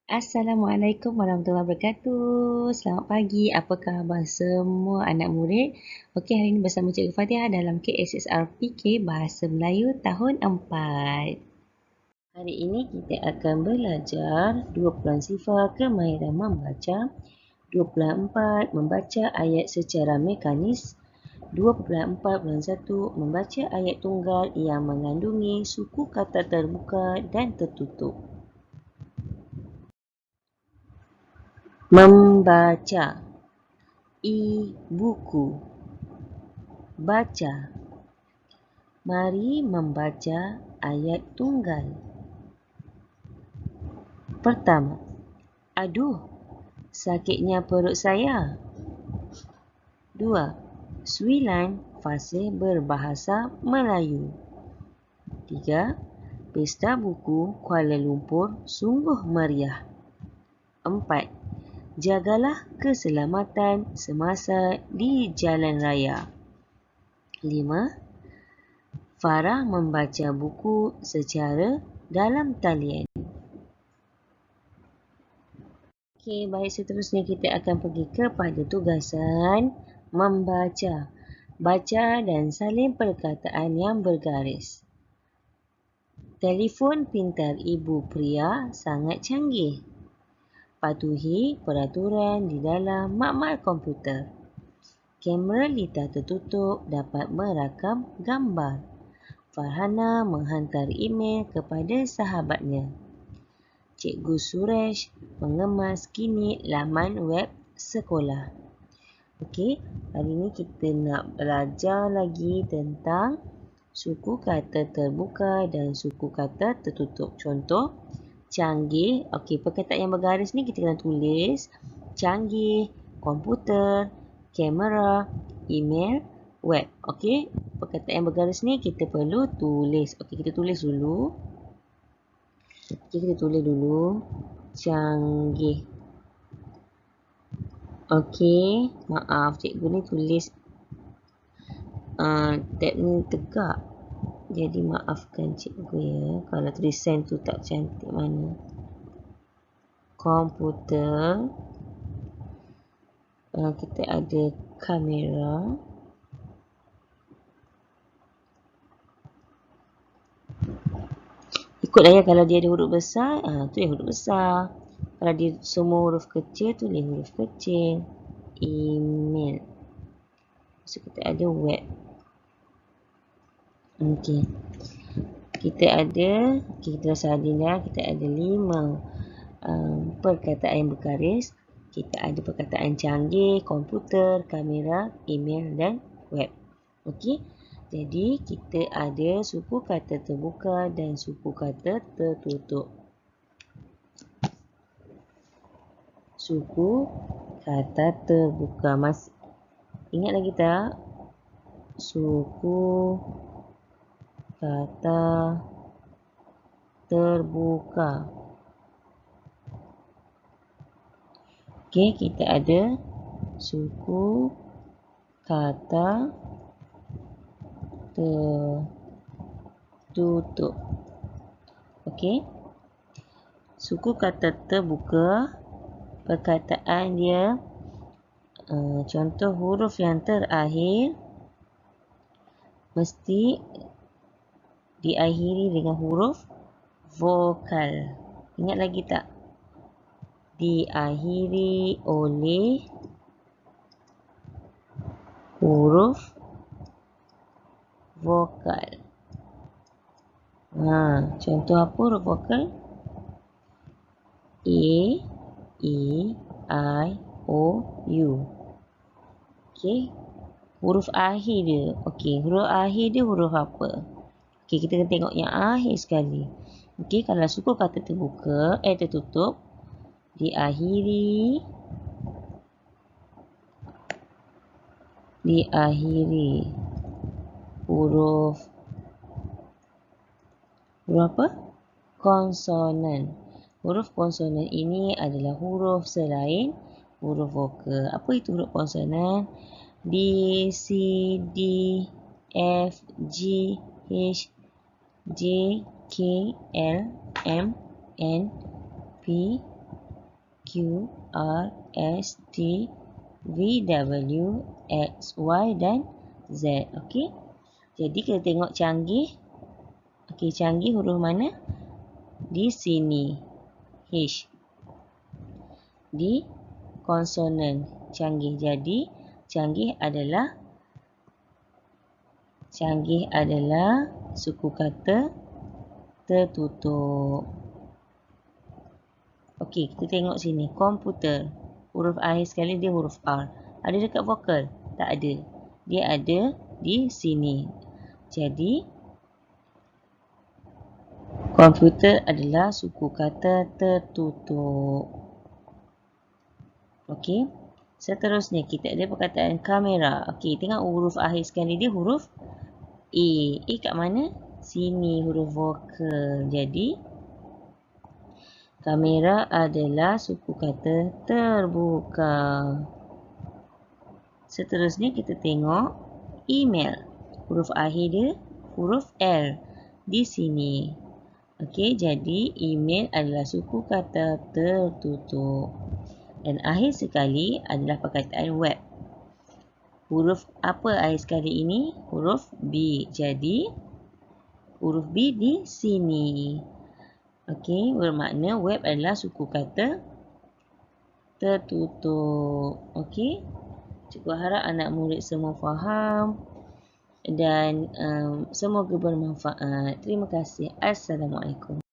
Assalamualaikum warahmatullahi wabarakatuh. Selamat pagi. Apa khabar semua anak murid? Okey, hari ini bersama Cikgu Fatiha dalam KSSR PK Bahasa Melayu tahun 4. Hari ini kita akan belajar 2.0 kemahiran membaca, 2.4 membaca ayat secara mekanis, 2.4.1 membaca ayat tunggal yang mengandungi suku kata terbuka dan tertutup. Membaca. Buku. Baca. Mari membaca ayat tunggal. Pertama. Aduh, sakitnya perut saya. 2. Suilan fasih berbahasa Melayu. 3. Pesta buku Kuala Lumpur sungguh meriah. 4. Jagalah keselamatan semasa di jalan raya. 5. Farah membaca buku secara dalam talian. Okey, baik, seterusnya kita akan pergi kepada tugasan membaca. Baca dan salin perkataan yang bergaris. Telefon pintar ibu pria sangat canggih. Patuhi peraturan di dalam makmal komputer. Kamera litar tertutup dapat merakam gambar. Farhana menghantar email kepada sahabatnya. Cikgu Suresh mengemas kini laman web sekolah. Okey, hari ini kita nak belajar lagi tentang suku kata terbuka dan suku kata tertutup. Contoh, canggih. Okey, perkataan yang bergaris ni kita kena tulis. Canggih, komputer, kamera, email, web. Okey, perkataan yang bergaris ni kita perlu tulis. Okey, kita tulis dulu. Okey, kita tulis dulu. Canggih. Okey, maaf cikgu ni tulis tab ni tegak. Jadi maafkan cikgu ya kalau tulisan tu tak cantik mana. Komputer. Kita ada kamera. Ikutlah ya, kalau dia ada huruf besar, tulis huruf besar. Kalau dia semua huruf kecil, tulis huruf kecil. Email. So, kita ada web. Okey. Kita dah salin dah. Kita ada 5 perkataan yang bergaris. Kita ada perkataan canggih, komputer, kamera, email dan web. Okey. Jadi, kita ada suku kata terbuka dan suku kata tertutup. Suku kata terbuka. Ingat lagi tak? Suku kata terbuka. Okey, kita ada suku kata tertutup. Okey. Suku kata terbuka, perkataan dia, contoh huruf yang terakhir mesti diakhiri dengan huruf vokal. Ingat lagi tak? Diakhiri oleh huruf vokal. Contoh apa huruf vokal? A, E, I, O, U. Okey. Huruf akhir dia. Okey, huruf akhir dia huruf apa? Okey, kita kena tengok yang akhir sekali. Okey, kalau suku kata terbuka, tertutup, diakhiri huruf apa? Konsonan. Huruf konsonan ini adalah huruf selain huruf vokal. Apa itu huruf konsonan? B, C, D, F, G, H, J, K, L, M, N, P, Q, R, S, T, V, W, X, Y dan Z. Okey. Jadi kita tengok canggih. Okey, canggih huruf mana? Di sini. H. Di konsonan canggih. Jadi canggih adalah suku kata tertutup. Okey, kita tengok sini. Komputer. Huruf akhir sekali dia huruf R. Ada dekat vokal? Tak ada. Dia ada di sini. Jadi, komputer adalah suku kata tertutup. Okey. Seterusnya, kita ada perkataan kamera. Okey, tengok huruf akhir sekali dia huruf A. A kat mana? Sini, huruf vokal. Jadi, kamera adalah suku kata terbuka. Seterusnya kita tengok email. Huruf akhir dia huruf L di sini. Okey, jadi email adalah suku kata tertutup. Dan akhir sekali adalah perkataan web. Huruf apa akhir sekali ini? Huruf B. Jadi huruf B di sini. Okey, bermakna web adalah suku kata tertutup. Okey. Cikgu harap anak murid semua faham dan semoga bermanfaat. Terima kasih. Assalamualaikum.